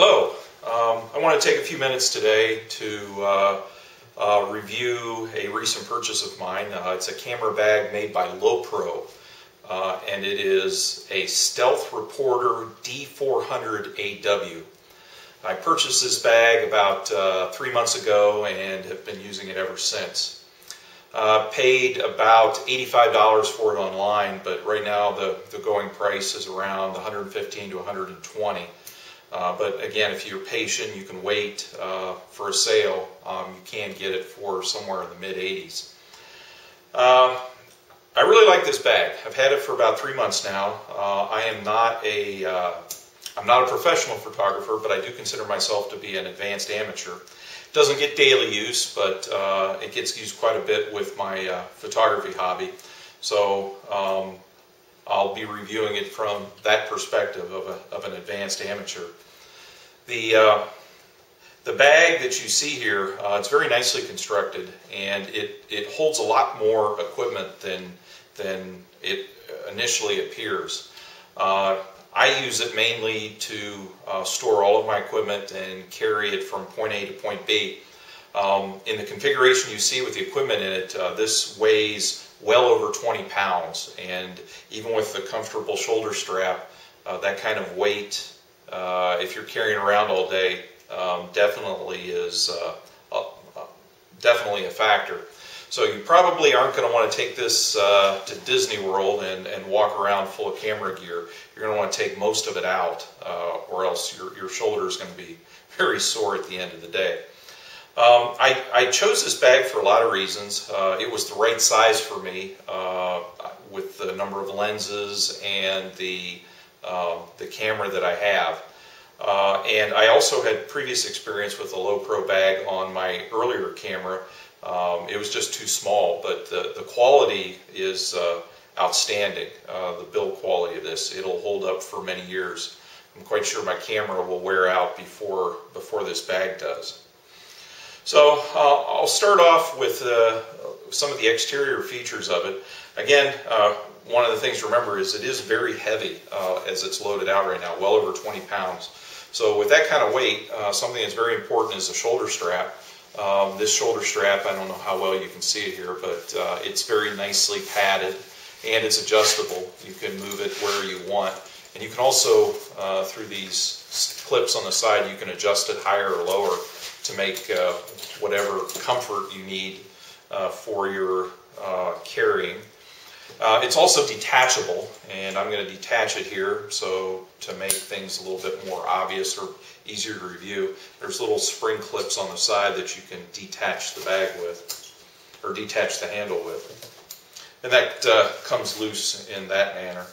Hello. I want to take a few minutes today to review a recent purchase of mine. It's a camera bag made by Lowepro, and it is a Stealth Reporter D400 AW. I purchased this bag about 3 months ago and have been using it ever since. Paid about $85 for it online, but right now the going price is around $115 to $120. But again, if you're patient, you can wait for a sale. You can get it for somewhere in the mid-80s. I really like this bag. I've had it for about 3 months now. I'm not a professional photographer, but I do consider myself to be an advanced amateur. It doesn't get daily use, but it gets used quite a bit with my photography hobby. So I'll be reviewing it from that perspective of an advanced amateur. The bag that you see here, it's very nicely constructed, and it holds a lot more equipment than it initially appears. I use it mainly to store all of my equipment and carry it from point A to point B. In the configuration you see with the equipment in it, this weighs well over 20 pounds, and even with the comfortable shoulder strap, that kind of weight, if you're carrying around all day, definitely is definitely a factor. So you probably aren't going to want to take this to Disney World and walk around full of camera gear. You're going to want to take most of it out, or else your shoulder is going to be very sore at the end of the day. I chose this bag for a lot of reasons. It was the right size for me with the number of lenses and the camera that I have. And I also had previous experience with the Lowepro bag on my earlier camera. It was just too small, but the quality is outstanding, the build quality of this. It'll hold up for many years. I'm quite sure my camera will wear out before this bag does. So I'll start off with some of the exterior features of it. Again, one of the things to remember is it is very heavy as it's loaded out right now, well over 20 pounds. So with that kind of weight, something that's very important is the shoulder strap. This shoulder strap, I don't know how well you can see it here, but it's very nicely padded and it's adjustable. You can move it where you want. And you can also, through these clips on the side, you can adjust it higher or lower to make whatever comfort you need for your carrying. It's also detachable, and I'm going to detach it here so to make things a little bit more obvious or easier to review. There's little spring clips on the side that you can detach the bag with, or detach the handle with. And that comes loose in that manner.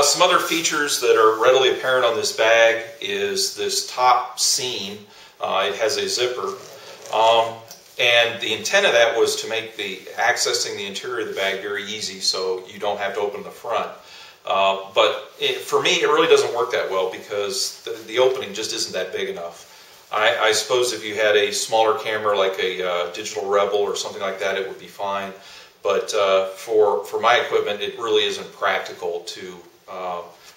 Some other features that are readily apparent on this bag is this top seam. It has a zipper. And the intent of that was to make accessing the interior of the bag very easy so you don't have to open the front. But for me, it really doesn't work that well because the opening just isn't that big enough. I suppose if you had a smaller camera like a Digital Rebel or something like that, it would be fine. But for my equipment, it really isn't practical to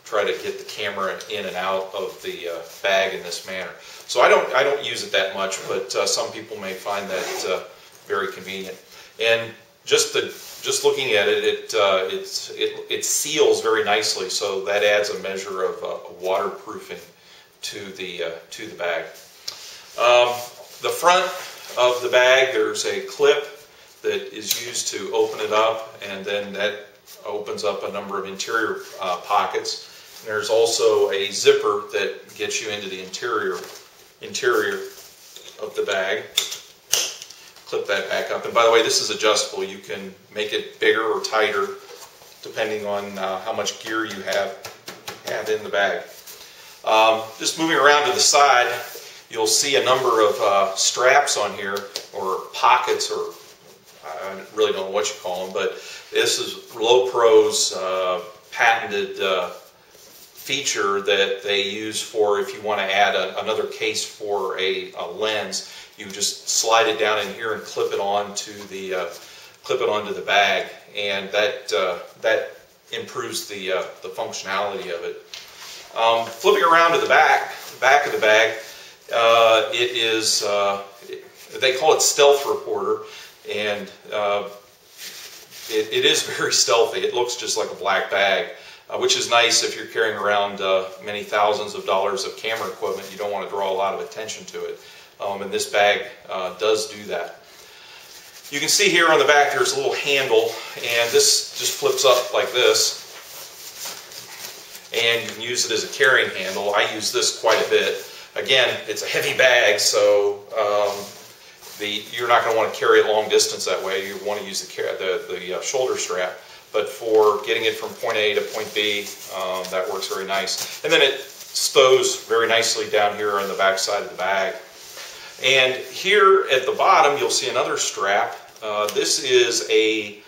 try to get the camera in and out of the bag in this manner. So I don't use it that much, but some people may find that very convenient. And just looking at it, it seals very nicely, so that adds a measure of waterproofing to the bag. The front of the bag, there's a clip that is used to open it up, and then that opens up a number of interior pockets. And there's also a zipper that gets you into the interior of the bag. Clip that back up. And by the way, this is adjustable. You can make it bigger or tighter depending on how much gear you have in the bag. Just moving around to the side, you'll see a number of straps on here, or pockets, or I really don't know what you call them, but this is Lowepro's patented feature that they use for if you want to add another case for a lens. You just slide it down in here and clip it onto the bag, and that improves the functionality of it. Flipping around to the back of the bag, it is, they call it Stealth Reporter, and it is very stealthy. It looks just like a black bag, which is nice if you're carrying around many thousands of dollars of camera equipment. You don't want to draw a lot of attention to it, and this bag does do that. You can see here on the back there's a little handle, and this just flips up like this, and you can use it as a carrying handle. I use this quite a bit. Again, it's a heavy bag, so you're not going to want to carry it long distance that way. You want to use the shoulder strap. But for getting it from point A to point B, that works very nice. And then it stows very nicely down here on the back side of the bag. And here at the bottom, you'll see another strap. This is a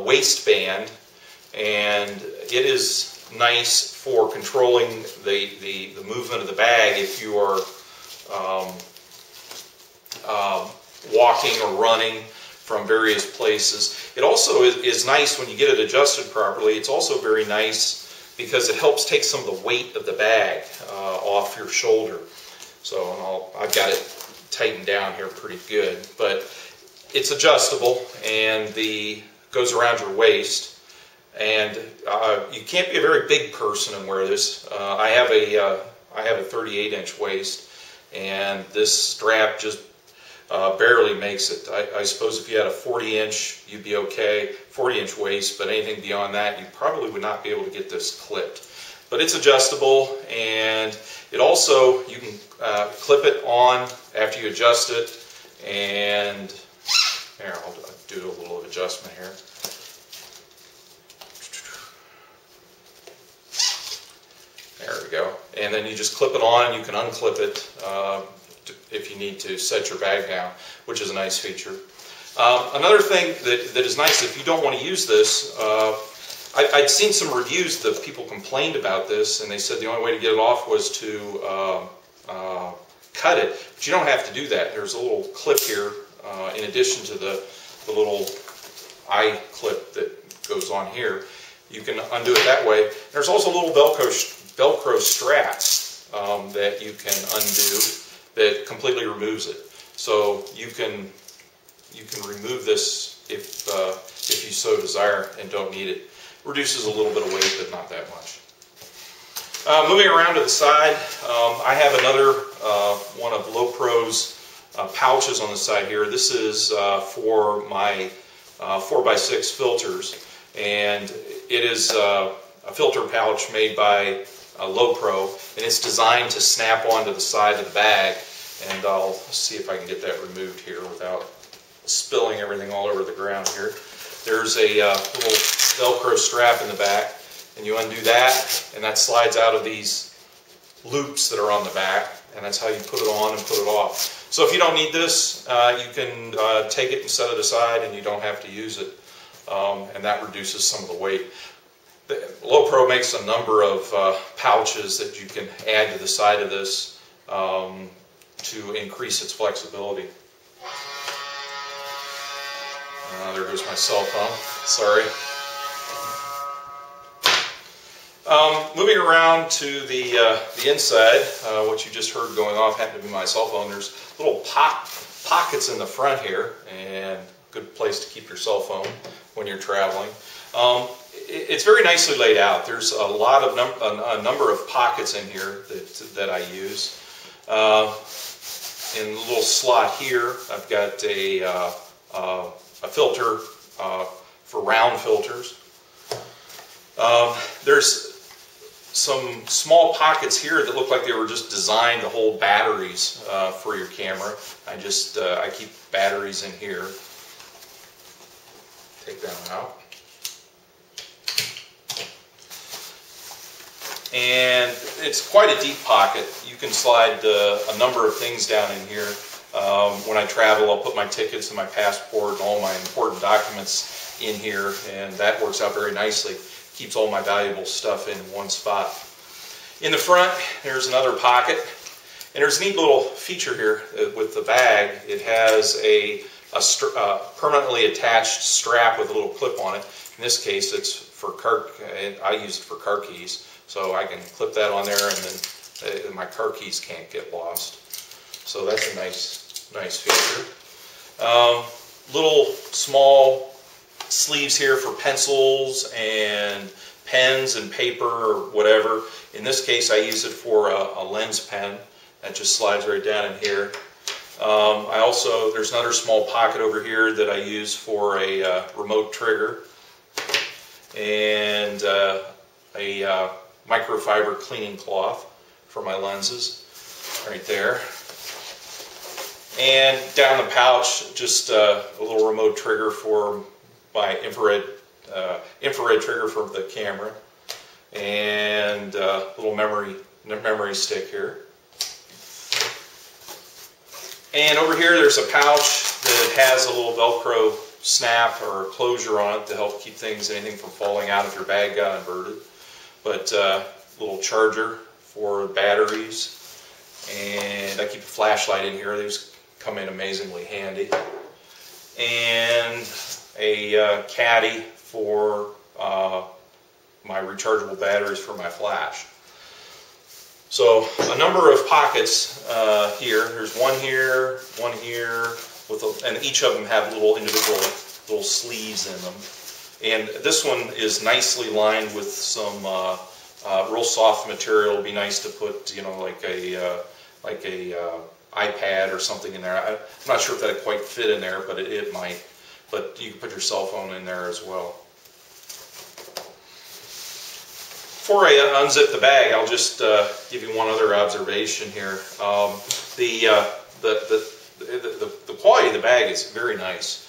waistband, and it is nice for controlling the movement of the bag if you are walking or running from various places. It also is nice when you get it adjusted properly. It's also very nice because it helps take some of the weight of the bag off your shoulder. So I've got it tightened down here pretty good, but it's adjustable and goes around your waist. And you can't be a very big person and wear this. I have a 38-inch waist, and this strap just barely makes it. I suppose if you had a 40-inch, you'd be okay, 40-inch waist, but anything beyond that, you probably would not be able to get this clipped. But it's adjustable, and it also, you can clip it on after you adjust it, and here, I'll do a little adjustment here. There we go. And then you just clip it on. You can unclip it if you need to set your bag down, which is a nice feature. Another thing that is nice, if you don't want to use this, I'd seen some reviews that people complained about this, and they said the only way to get it off was to cut it. But you don't have to do that. There's a little clip here, in addition to the little eye clip that goes on here. You can undo it that way. There's also little Velcro straps that you can undo that completely removes it. So you can remove this if you so desire and don't need it. Reduces a little bit of weight, but not that much. Moving around to the side, I have another one of Lowepro's pouches on the side here. This is for my 4x6 filters, and it is a filter pouch made by Lowepro, and it's designed to snap onto the side of the bag. And I'll see if I can get that removed here without spilling everything all over the ground here. There's a little Velcro strap in the back, and you undo that, and that slides out of these loops that are on the back, and that's how you put it on and put it off. So if you don't need this, you can take it and set it aside, and you don't have to use it, and that reduces some of the weight. Lowepro makes a number of pouches that you can add to the side of this to increase its flexibility. There goes my cell phone. Sorry. Moving around to the inside, what you just heard going off happened to be my cell phone. There's little pockets in the front here, and good place to keep your cell phone when you're traveling. It's very nicely laid out. There's a lot of a number of pockets in here that I use. In the little slot here, I've got a filter for round filters. There's some small pockets here that look like they were just designed to hold batteries for your camera. I keep batteries in here. Take that one out. And it's quite a deep pocket. You can slide a number of things down in here. When I travel, I'll put my tickets and my passport and all my important documents in here, and that works out very nicely. Keeps all my valuable stuff in one spot. In the front, there's another pocket, and there's a neat little feature here with the bag. It has a permanently attached strap with a little clip on it. In this case, it's for I use it for car keys. So I can clip that on there, and then my car keys can't get lost. So that's a nice feature. Little small sleeves here for pencils and pens and paper or whatever. In this case, I use it for a lens pen. That just slides right down in here. There's another small pocket over here that I use for a remote trigger, and a microfiber cleaning cloth for my lenses right there. And down the pouch, just a little remote trigger for my infrared trigger for the camera, and a little memory stick here. And over here there's a pouch that has a little Velcro snap or closure on it to help keep anything from falling out if your bag got inverted. But little charger for batteries, and I keep a flashlight in here. These come in amazingly handy. And a caddy for my rechargeable batteries for my flash. So a number of pockets here. There's one here, and each of them have individual little sleeves in them. And this one is nicely lined with some real soft material. It'd be nice to put, like a iPad or something in there. I'm not sure if that'd quite fit in there, but it might. But you can put your cell phone in there as well. Before I unzip the bag, I'll just give you one other observation here. The quality of the bag is very nice.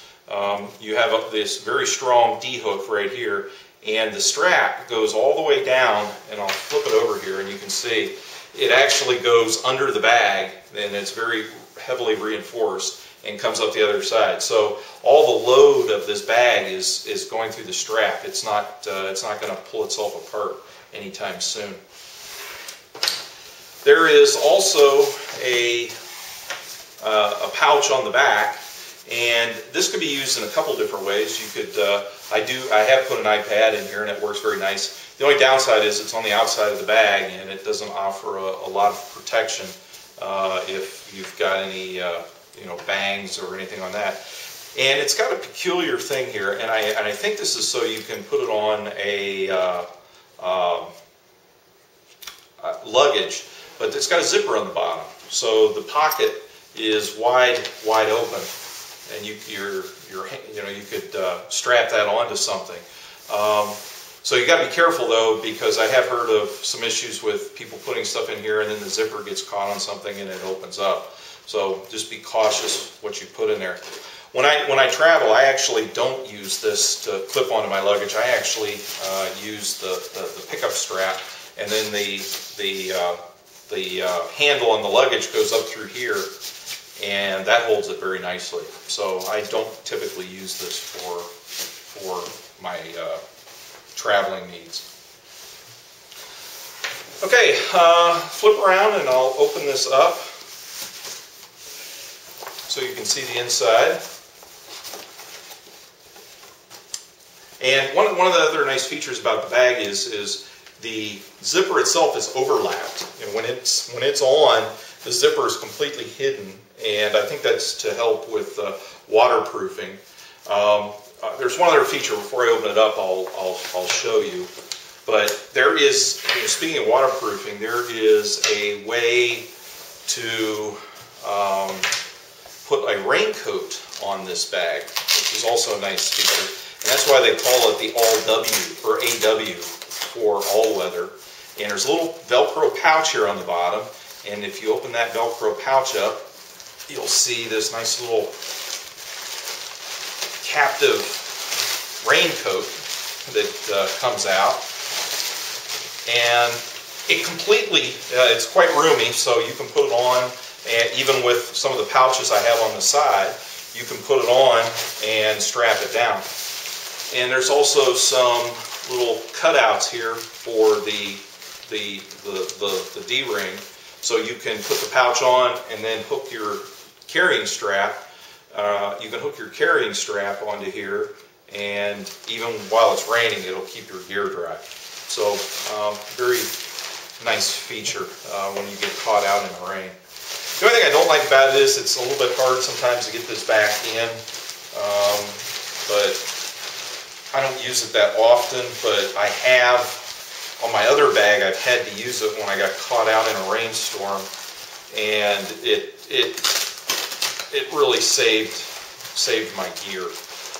You have this very strong D hook right here, and the strap goes all the way down, and I'll flip it over here and you can see it actually goes under the bag, and it's very heavily reinforced and comes up the other side. So all the load of this bag is going through the strap. It's not going to pull itself apart anytime soon. There is also a pouch on the back, and this could be used in a couple different ways. You could I have put an iPad in here, and it works very nice. The only downside is it's on the outside of the bag, and it doesn't offer a lot of protection if you've got any bangs or anything on that. And it's got a peculiar thing here, and I think this is so you can put it on a luggage, but it's got a zipper on the bottom, so the pocket is wide open, and you could strap that onto something. So you got to be careful though, because I have heard of some issues with people putting stuff in here and then the zipper gets caught on something and it opens up. So just be cautious what you put in there. When I travel, I actually don't use this to clip onto my luggage. I actually use the pickup strap, and then the handle on the luggage goes up through here, and that holds it very nicely. So I don't typically use this for my traveling needs. Okay, flip around and I'll open this up so you can see the inside. And one of the other nice features about the bag is the zipper itself is overlapped, and when it's on, the zipper is completely hidden, and I think that's to help with waterproofing. There's one other feature. Before I open it up, I'll show you. But there is, speaking of waterproofing, there is a way to put a raincoat on this bag, which is also a nice feature. And that's why they call it the All-W, or AW, for all-weather. And there's a little Velcro pouch here on the bottom, and if you open that Velcro pouch up, you'll see this nice little captive raincoat that comes out. And it completely, it's quite roomy, so you can put it on, and even with some of the pouches I have on the side, you can put it on and strap it down. And there's also some little cutouts here for the D-ring, so you can put the pouch on and then hook your carrying strap. You can hook your carrying strap onto here, and even while it's raining, it'll keep your gear dry. So very nice feature when you get caught out in the rain. The only thing I don't like about it is it's a little bit hard sometimes to get this back in, but I don't use it that often. But I have, on my other bag, I've had to use it when I got caught out in a rainstorm, and it really saved my gear,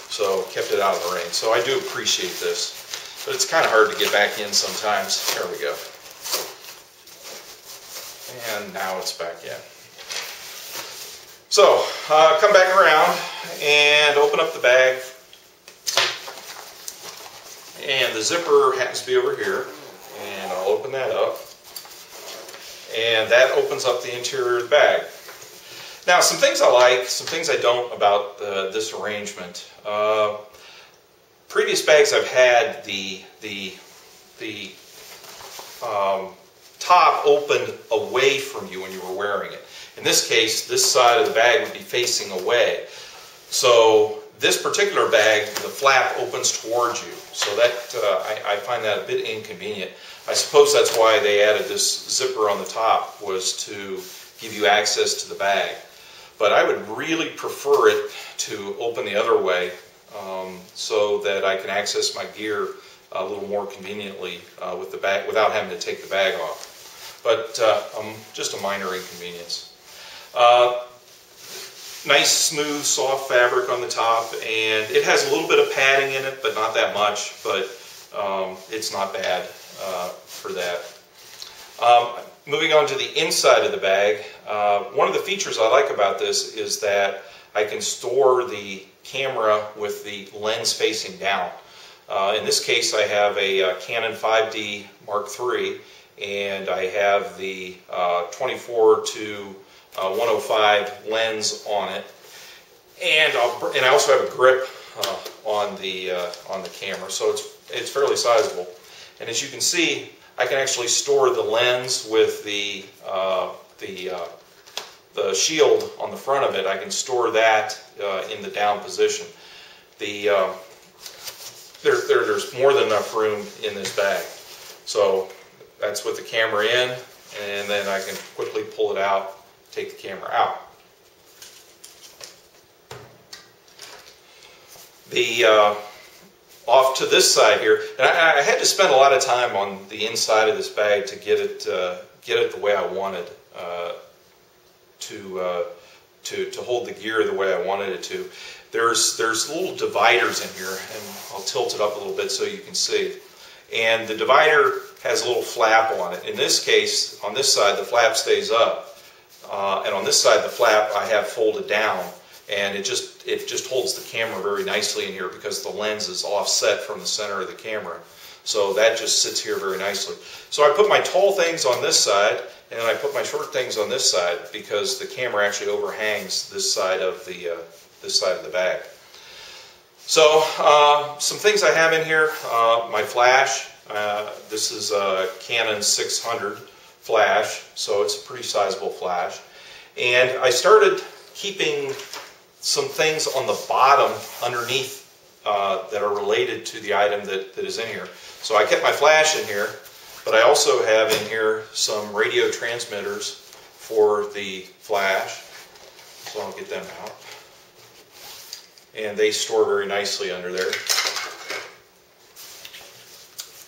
so kept it out of the rain. So I do appreciate this, but it's kind of hard to get back in sometimes. There we go. And now it's back in. So, come back around and open up the bag. And the zipper happens to be over here. And I'll open that up. And that opens up the interior of the bag. Now, some things I like, some things I don't about this arrangement. Previous bags I've had the top opened away from you when you were wearing it. In this case, this side of the bag would be facing away. So this particular bag, the flap opens towards you. So that I find that a bit inconvenient. I suppose that's why they added this zipper on the top, was to give you access to the bag. But I would really prefer it to open the other way so that I can access my gear a little more conveniently with the bag without having to take the bag off. But just a minor inconvenience. Nice, smooth, soft fabric on the top, and it has a little bit of padding in it, but not that much. But it's not bad for that. Moving on to the inside of the bag, one of the features I like about this is that I can store the camera with the lens facing down. In this case, I have a Canon 5D Mark III, and I have the 24 to 105 lens on it, and I also have a grip on the camera, so it's fairly sizable. And as you can see, I can actually store the lens with the shield on the front of it. I can store that in the down position. There's more than enough room in this bag. So that's with the camera in, and then I can quickly pull it out, take the camera out. Off to this side here, and I had to spend a lot of time on the inside of this bag to get it the way I wanted to hold the gear the way I wanted it to. There's little dividers in here, and I'll tilt it up a little bit so you can see. And the divider has a little flap on it. In this case, on this side, the flap stays up, and on this side, the flap I have folded down. And it just holds the camera very nicely in here because the lens is offset from the center of the camera. So that just sits here very nicely. So I put my tall things on this side, and then I put my short things on this side because the camera actually overhangs this side of the bag. So some things I have in here: my flash. This is a Canon 600 flash, so it's a pretty sizable flash. And I started keeping some things on the bottom underneath that are related to the item that is in here. So I kept my flash in here, but I also have in here some radio transmitters for the flash. So I'll get them out. And they store very nicely under there.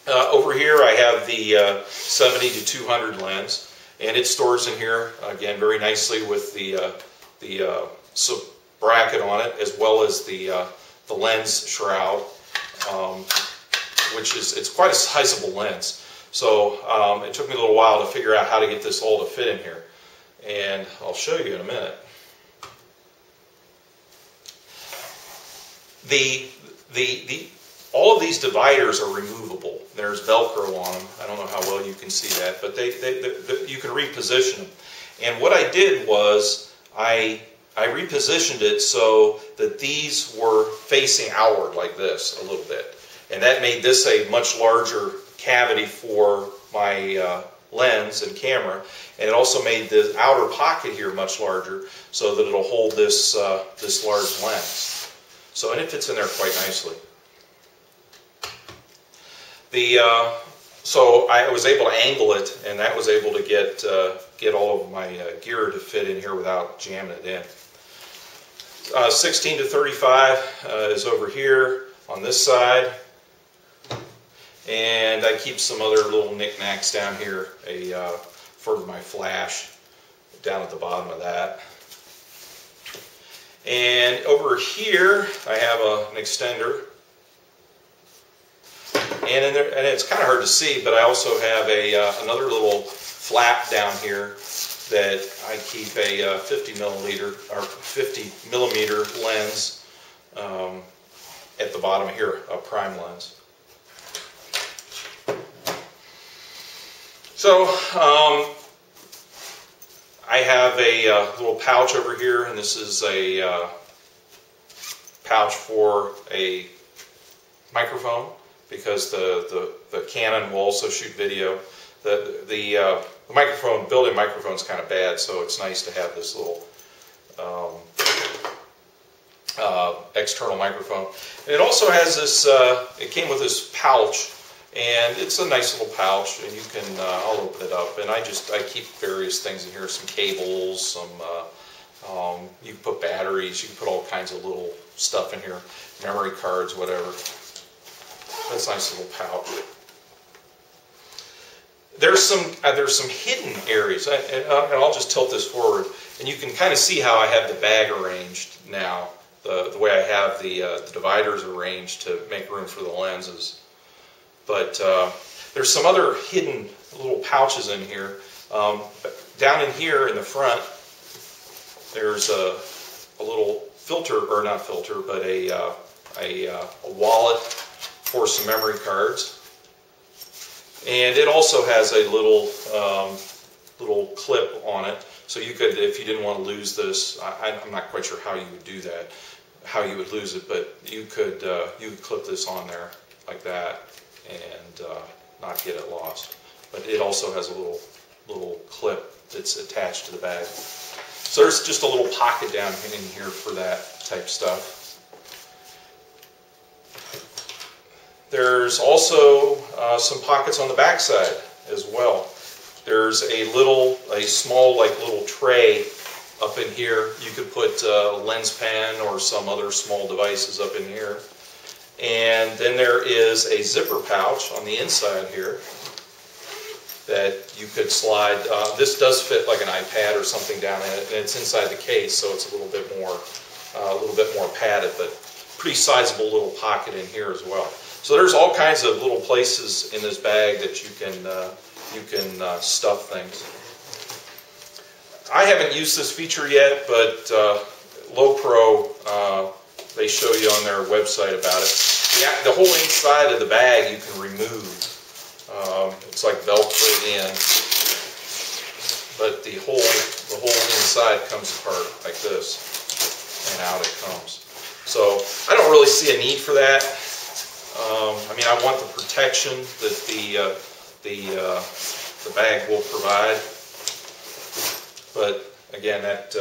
Over here I have the 70 to 200 lens, and it stores in here again very nicely with the bracket on it, as well as the lens shroud, which it's quite a sizable lens. So it took me a little while to figure out how to get this all to fit in here, and I'll show you in a minute. All of these dividers are removable. There's Velcro on them. I don't know how well you can see that, but you can reposition them. And what I did was I repositioned it so that these were facing outward like this a little bit. And that made this a much larger cavity for my lens and camera. And it also made the outer pocket here much larger so that it'll hold this large lens. And it fits in there quite nicely. So I was able to angle it, and that was able to get all of my gear to fit in here without jamming it in. 16 to 35 is over here on this side, and I keep some other little knickknacks down here for my flash down at the bottom of that. And over here I have an extender, and it's kind of hard to see, but I also have another little flap down here that I keep a 50 millimeter lens at the bottom here, a prime lens. So I have a little pouch over here, and this is a pouch for a microphone, because the Canon will also shoot video. The microphone, built-in microphone is kind of bad, so it's nice to have this little external microphone. And it also has this, it came with this pouch, and it's a nice little pouch, and you can, I'll open it up, and I keep various things in here, some cables, some, you can put batteries, you can put all kinds of little stuff in here, memory cards, whatever. That's a nice little pouch. There's some hidden areas, and I'll just tilt this forward, and you can kind of see how I have the bag arranged now, the way I have the dividers arranged to make room for the lenses. But there's some other hidden little pouches in here. Down in here in the front, there's a little filter, or not filter, but a wallet for some memory cards. And it also has a little clip on it, so you could, if you didn't want to lose this, I'm not quite sure how you would do that, how you would lose it, but you could clip this on there like that and not get it lost. But it also has a little clip that's attached to the bag. So there's just a little pocket down in here for that type stuff. There's also some pockets on the back side as well. There's a small little tray up in here. You could put a lens pen or some other small devices up in here. And then there is a zipper pouch on the inside here that you could slide. This does fit like an iPad or something down in it, and it's inside the case, so it's a little bit more padded, but pretty sizable little pocket in here as well. So there's all kinds of little places in this bag that you can stuff things. I haven't used this feature yet, but Lowepro, they show you on their website about it. The whole inside of the bag you can remove. It's like Velcroed in, but the whole inside comes apart like this, and out it comes. So I don't really see a need for that. I mean, I want the protection that the bag will provide, but again, that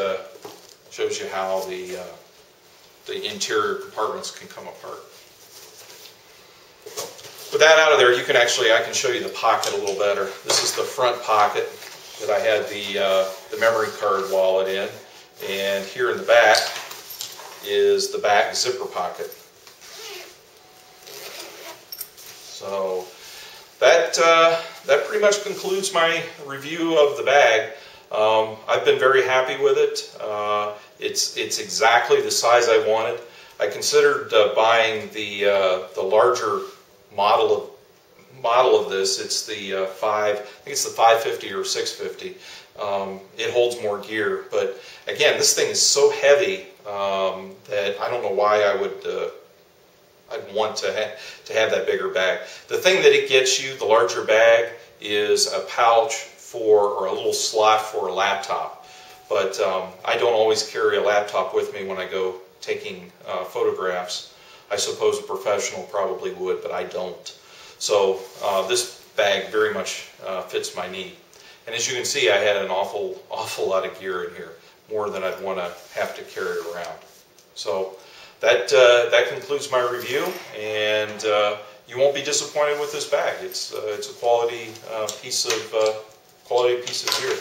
shows you how the interior compartments can come apart. With that out of there, I can show you the pocket a little better. This is the front pocket that I had the memory card wallet in, and here in the back is the back zipper pocket. So that pretty much concludes my review of the bag. I've been very happy with it. It's exactly the size I wanted. I considered buying the larger model of this. It's the I think it's the 550 or 650. It holds more gear, but again, this thing is so heavy that I don't know why I'd want to have that bigger bag. The thing that it gets you, the larger bag, is a pouch or a little slot for a laptop. But I don't always carry a laptop with me when I go taking photographs. I suppose a professional probably would, but I don't. So this bag very much fits my need. And as you can see, I had an awful lot of gear in here, more than I'd want to have to carry around. So that concludes my review, and you won't be disappointed with this bag. It's a quality piece of gear.